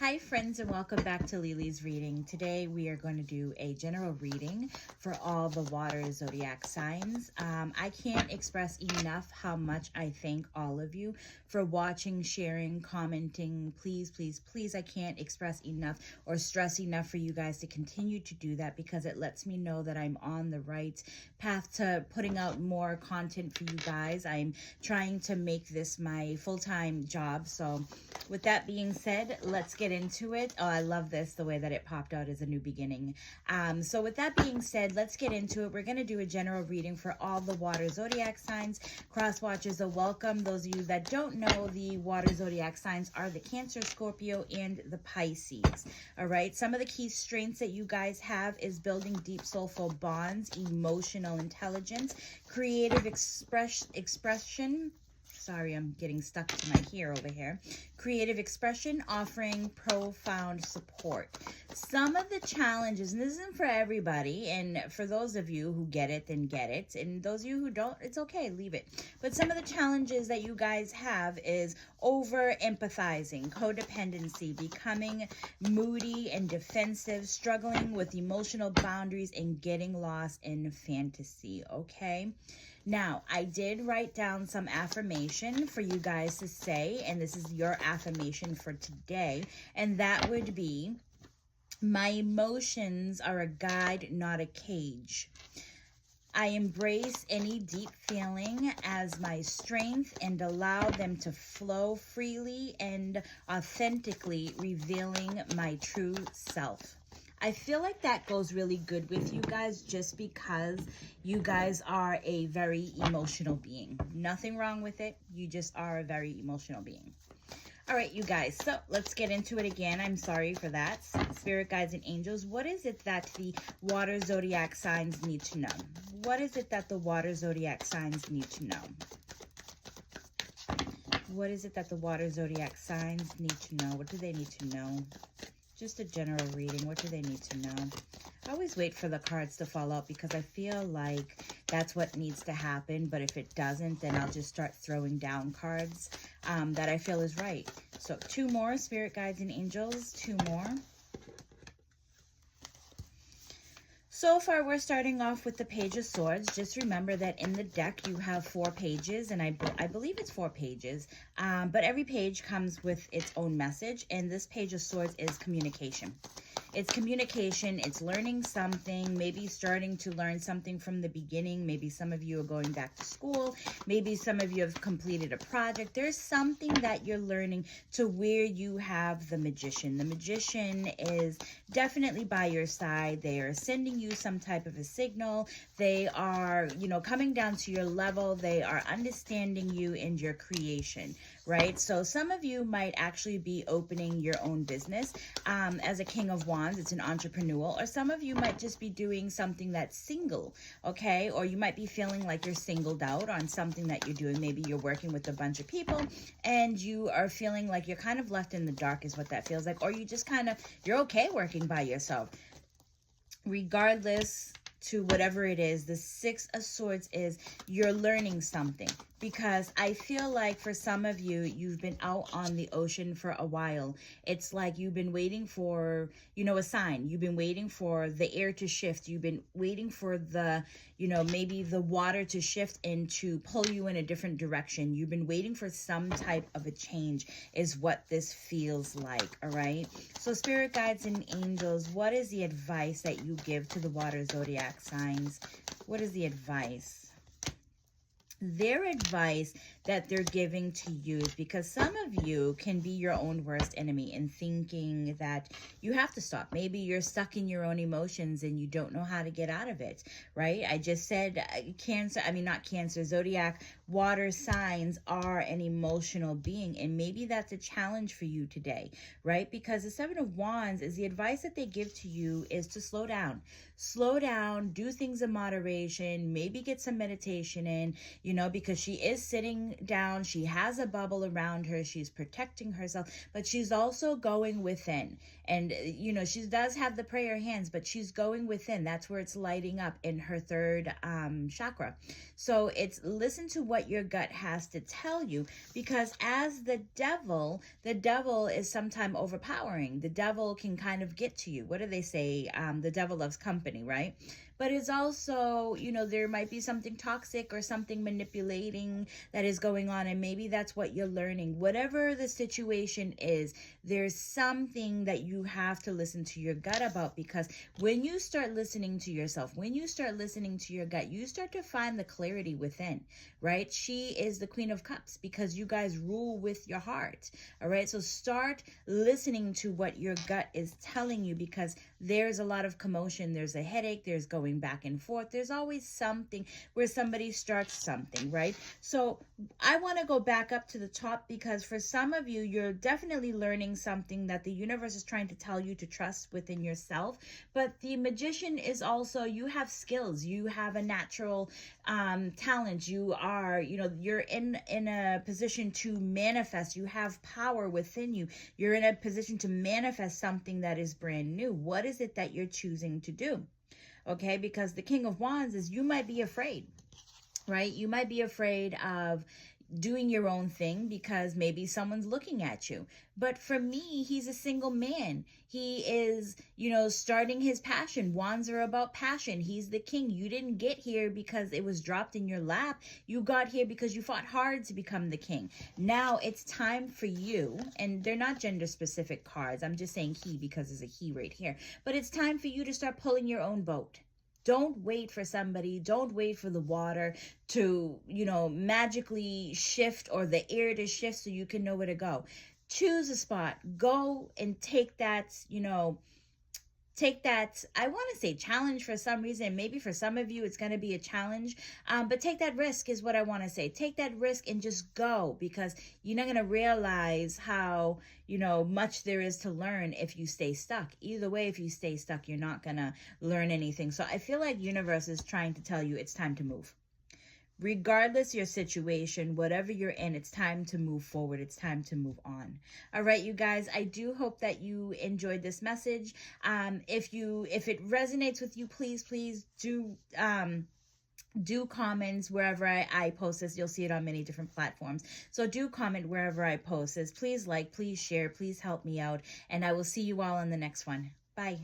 Hi friends, and welcome back to Lily's reading. Today we are going to do a general reading for all the water zodiac signs. I can't express enough how much I thank all of you for watching, sharing, commenting. Please, please, please, I can't express enough or stress enough for you guys to continue to do that, because it lets me know that I'm on the right path to putting out more content for you guys. I'm trying to make this my full-time job. So with that being said, let's get into it. Oh, I love this, the way that it popped out as a new beginning. So with that being said, let's get into it. We're going to do a general reading for all the water zodiac signs. Cross watchers are welcome. Those of you that don't know, the water zodiac signs are the Cancer, Scorpio, and the Pisces. All right. Some of the key strengths that you guys have is building deep soulful bonds, emotional intelligence, creative expression. Sorry, I'm getting stuck to my hair over here. Creative expression, offering profound support. Some of the challenges, and this isn't for everybody, and for those of you who get it, then get it. And those of you who don't, it's okay, leave it. But some of the challenges that you guys have is over-empathizing, codependency, becoming moody and defensive, struggling with emotional boundaries, and getting lost in fantasy, okay? Now, I did write down some affirmation for you guys to say, and this is your affirmation for today, and that would be, my emotions are a guide, not a cage. I embrace any deep feeling as my strength and allow them to flow freely and authentically, revealing my true self. I feel like that goes really good with you guys, just because you guys are a very emotional being. Nothing wrong with it. You just are a very emotional being. All right, you guys, so let's get into it again. I'm sorry for that. Spirit guides and angels, what is it that the water zodiac signs need to know? What is it that the water zodiac signs need to know? What is it that the water zodiac signs need to know? What do they need to know? Just a general reading. What do they need to know? I always wait for the cards to fall out, because I feel like that's what needs to happen. But if it doesn't, then I'll just start throwing down cards that I feel is right. So 2 more, spirit guides and angels, 2 more. So far, we're starting off with the Page of Swords. Just remember that in the deck, you have 4 pages, and I believe it's 4 pages, but every page comes with its own message, and this Page of Swords is communication. It's communication, it's learning something, maybe starting to learn something from the beginning. Maybe some of you are going back to school. Maybe some of you have completed a project. There's something that you're learning to where you have the Magician. The Magician is definitely by your side. They are sending you some type of a signal. They are, coming down to your level. They are understanding you and your creation, right? So some of you might actually be opening your own business. As a King of Wands, it's an entrepreneurial, or some of you might just be doing something that's single, okay? Or you might be feeling like you're singled out on something that you're doing. Maybe you're working with a bunch of people and you are feeling like you're kind of left in the dark, is what that feels like. Or you just you're okay working by yourself. Regardless to whatever it is, the 6 of Swords is you're learning something. Because I feel like for some of you, you've been out on the ocean for a while. It's like you've been waiting for, a sign. You've been waiting for the air to shift. You've been waiting for the, maybe the water to shift and to pull you in a different direction. You've been waiting for some type of a change, is what this feels like, all right? So spirit guides and angels, what is the advice that you give to the water zodiac signs? What is the advice? Their advice that they're giving to you is, because some of you can be your own worst enemy in thinking that you have to stop. Maybe you're stuck in your own emotions and you don't know how to get out of it, right? I just said zodiac water signs are an emotional being, and maybe that's a challenge for you today, right? Because the 7 of Wands is the advice that they give to you is to slow down. Slow down, do things in moderation, maybe get some meditation in, because she is sitting sitting down. She has a bubble around her. She's protecting herself, but she's also going within. And, you know, she does have the prayer hands, but she's going within. That's where it's lighting up in her third chakra. So it's listen to what your gut has to tell you, because as the devil is sometimes overpowering. The devil can kind of get to you. What do they say? The devil loves company, right? But it's also, you know, there might be something toxic or something manipulating that is going on, and maybe that's what you're learning. Whatever the situation is, there's something that you have to listen to your gut about, because when you start listening to yourself, when you start listening to your gut, you start to find the clarity within, right? She is the Queen of Cups because you guys rule with your heart, all right? So start listening to what your gut is telling you, because there's a lot of commotion. There's a headache. There's going back and forth. There's always something where somebody starts something, right? So I want to go back up to the top, because for some of you, you're definitely learning something that the universe is trying to tell you to trust within yourself. But the Magician is also, you have skills. You have a natural talent. You are, you know, you're in a position to manifest. You have power within you. You're in a position to manifest something that is brand new. What is it that you're choosing to do? Okay, because the King of Wands is, you might be afraid, right? You might be afraid of doing your own thing because maybe someone's looking at you. But for me, he's a single man. He is, you know, starting his passion. Wands are about passion. He's the king. You didn't get here because it was dropped in your lap. You got here because you fought hard to become the king. Now it's time for you, and they're not gender specific cards. I'm just saying he because there's a he right here. But it's time for you to start pulling your own boat. Don't wait for somebody. Don't wait for the water to, you know, magically shift, or the air to shift so you can know where to go. Choose a spot. Go and take that, you know, I want to say challenge for some reason. Maybe for some of you, it's going to be a challenge. But take that risk is what I want to say. Take that risk and just go, because you're not going to realize how, you know, much there is to learn if you stay stuck. Either way, if you stay stuck, you're not going to learn anything. So I feel like universe is trying to tell you it's time to move. Regardless your situation, whatever you're in, it's time to move forward. It's time to move on. All right, you guys, I do hope that you enjoyed this message. If it resonates with you, please do comments wherever I post this. You'll see it on many different platforms. So do comment wherever I post this. Please like, please share, please help me out. And I will see you all in the next one. Bye.